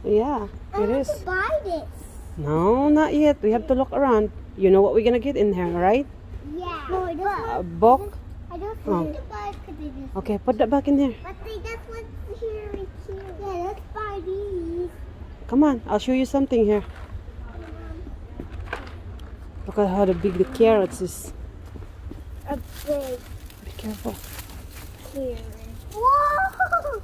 Yeah, it is. I want to buy this. No, not yet. We have to look around. You know what we're gonna get in here, right? Yeah. No, A book. I don't want to buy this. Okay, put that back in there. But that's what's here and cute. Yeah, let's buy these. Come on, I'll show you something here. Look at how big the carrots is. A big Be careful. carrot. Whoa!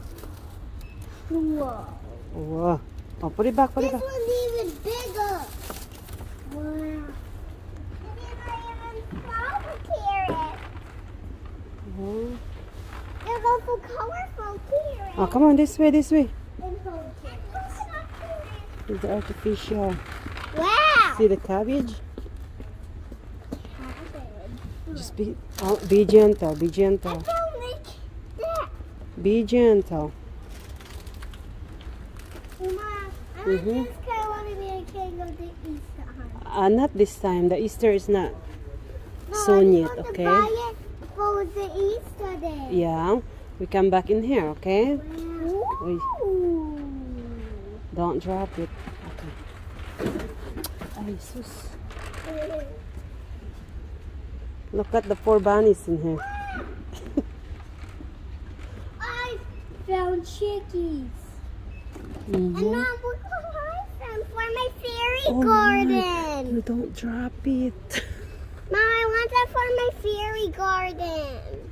Whoa. Whoa. Oh, put it back, put it This back. one's even bigger. Wow. These are even smaller carrots. Oh. There's also colorful carrots. Oh, come on, this way, this way. And whole carrots. It's the artificial. Wow. See the cabbage? Cabbage. Just be gentle, be I gentle. found like that. Be gentle. Mom, I just kind of want to be a king of the Easter hunt. Not this time. The Easter is not No, soon I yet, want to okay? buy it for the Easter day. Yeah. We come back in here, okay? Wait. Ooh. Don't drop it. Okay. Ay, sus. Look at the 4 bunnies in here. I found chickies. And Mom, look what I found for my fairy garden. You don't drop it. Mom, I want that for my fairy garden.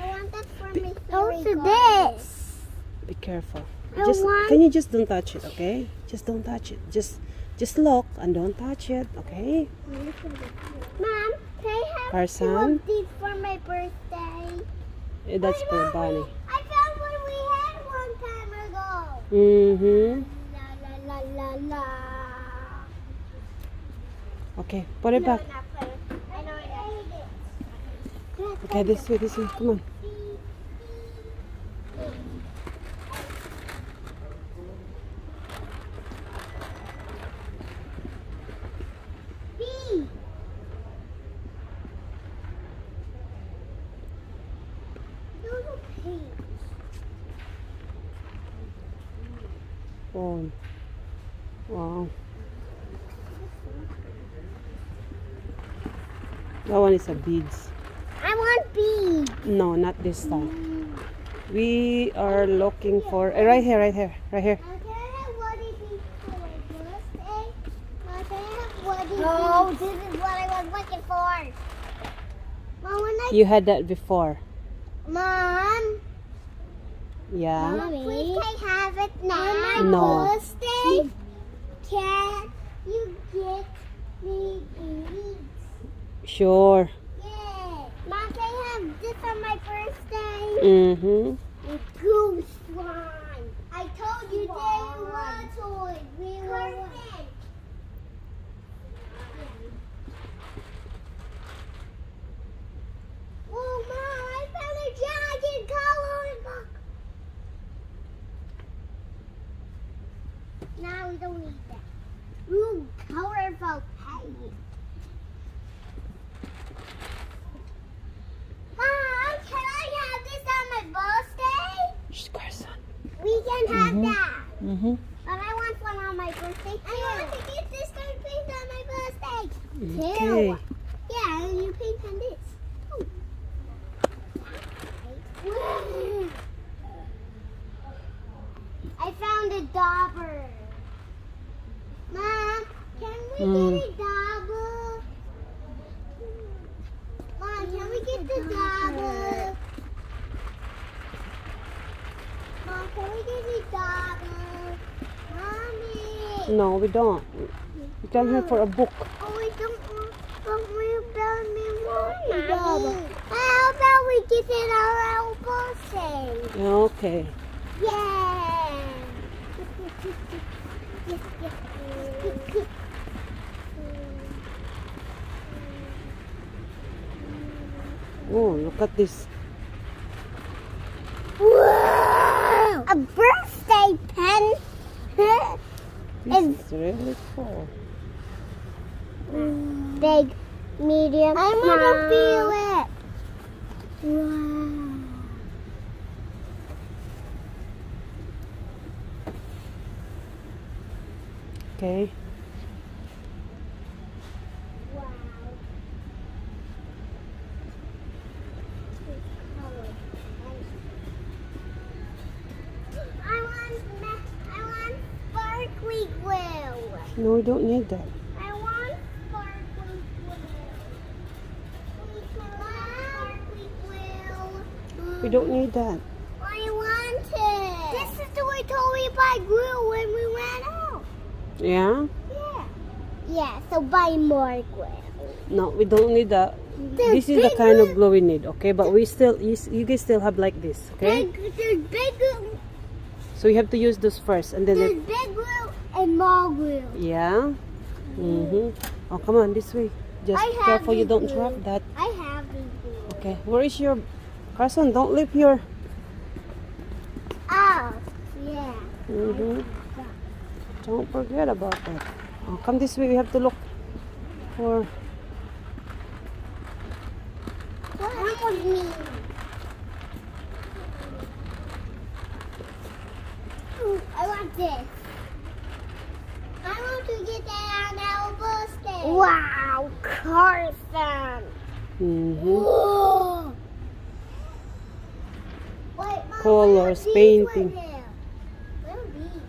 I want that for my fairy garden. This. Be careful. I Just want- can you just don't touch it, okay? Just don't touch it. Just look and don't touch it, okay? Mom, can I have Parson? 2 of these for my birthday? That's Wait, for Mom, bunny. I found one we had one time ago. La la la la la. Okay, put it back. No, not playing. I know I hate it. Okay, this way, come on. B. Those are pink. Oh. Wow. That one is a beads. I want B. No, not this time. We are looking for right here, right here, right here. Can I have Woody B for my birthday? Can I have Woody B? No, this is what I was looking for. Mom, when I... You had that before. Mom? Yeah. Mommy? Please can I have it now? On my No. birthday? Can you get me beads? Sure. Yeah. Mom, can I have this on my birthday? Mm-hmm. A goose one. I told you they were toys. We were Oh, Mom, I found a giant coloring book. Now we don't need that. Ooh, colorful paint. Mom, can I have this on my birthday? Shh, Carson. We can have that. Mm-hmm. But I want one on my birthday too. I want to get this kind of paint on my birthday Okay. too. Yeah, and you paint on this. Ooh. I found a dauber. Mom, can we get a dauber? Mom, can we get the dauber? Mom, can we get a dauber? Mommy. No, we don't. We come here for a book. Oh, we don't want a dauber. How about we get it on our birthday? Okay. Yeah. Oh, look at this. Whoa! A birthday pen. This is really cool. Big, medium. I want to feel it. Wow. okay? Wow. I want sparkly glue. No, we don't need that. I want sparkly glue. Sparkly glue. We don't need that. I want it. This is the way we buy glue when we ran out. Yeah? Yeah. Yeah, so buy more glue. No, we don't need that. This is the kind of glue we need, okay? But we still, you guys still have like this, okay? There's big glue. So you have to use those first, and then There's big glue and small glue. yeah. Oh, come on, this way. Just I have careful you these don't glue. drop that. I have these glue. Okay, where is your Carson? Don't leave your. Oh, yeah. Don't forget about that. Oh, come this way. We have to look for. What was me? I want this. I want to get that on our birthday. Wow, Carson. Whoa. Wait, Mom, Colors, what are these painting. right there? What are these?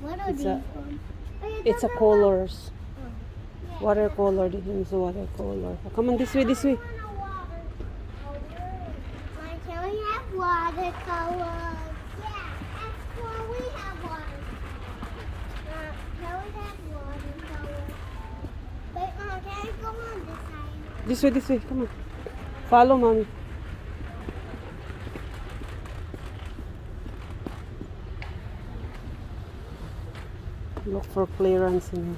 What are It's these a- ones? It's a colors. Watercolor. This is watercolor. Oh, come on this way. This way. Can we have watercolors? Yeah, that's what we have watercolors. Can we have watercolors? Wait, Mom, can I go on this side? This way. This way. Come on. Follow, mommy. Look for clearance in here.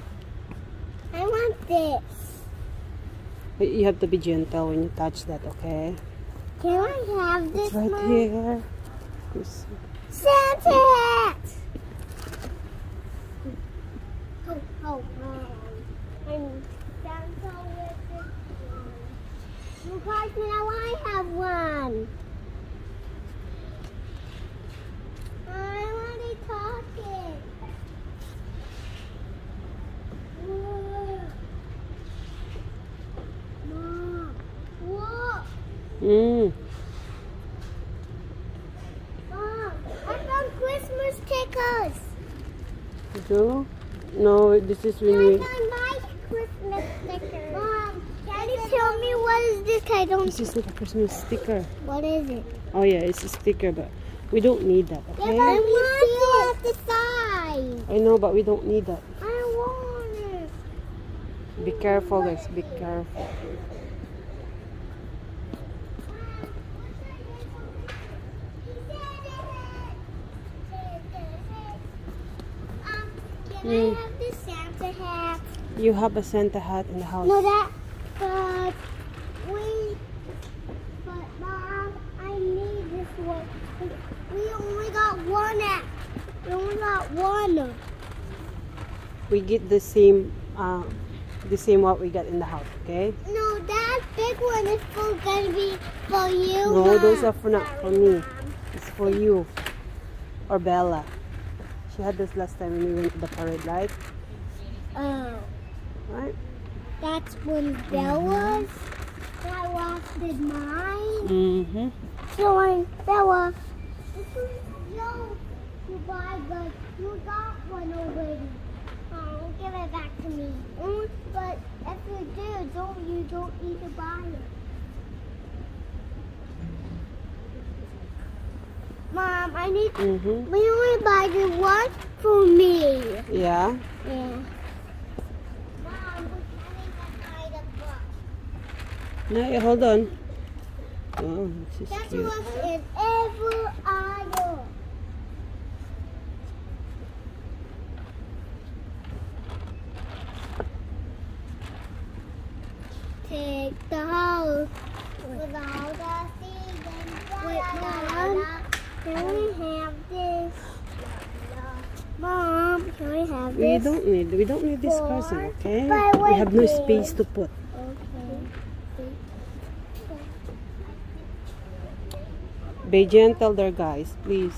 I want this. You have to be gentle when you touch that, okay? Can I have this, It's right Mom? here. This- Santa hat! Oh, I'm Santa with this one. You guys, now I have one. I want to talk it. Whoa. Mom, whoa. Mm. Mom, I found Christmas stickers. You do? No, this is when I we. found my Christmas stickers. Mom, can you tell me what is this? I don't. This is like a Christmas sticker. What is it? Oh yeah, it's a sticker, but we don't need that, Yeah, okay? but we still have the side. I know, but we don't need that. I want it. Be careful, guys. Be careful. Can I have the Santa hat? You have a Santa hat in the house. No, but Mom, I need this one. We only got one at. We only got one. We get the same what we got in the house, okay? No, that big one is gonna be for you. No, Mom. those are for not for me. Mom. It's for you or Bella. She had this last time when we went to the parade, right? Oh, Right? that's when Bella's. That was with mine. Mm-hmm. So when Bella, this is yours to buy, but you got one already. Oh, give it back to me. But if you do, you don't need to buy it. Mom, I need. We only buy the one for me. Yeah. Yeah. Mom, I need to buy the book. No, hold on. Oh, this is That's cute. what's in every aisle. Take the house with all the seasons. Wait, Mom, can we have this? Mom, can we have We this? don't need this person, okay? But We have no wait. space to put. Okay. Be gentle there, guys, please.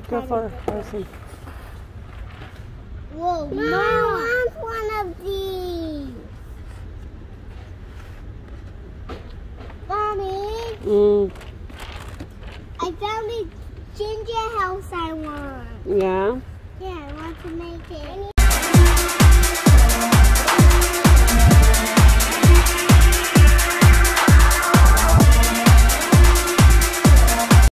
Go for person. Whoa, Mom, I want one of these. Mommy, I found a ginger house I want. Yeah. Yeah, I want to make it.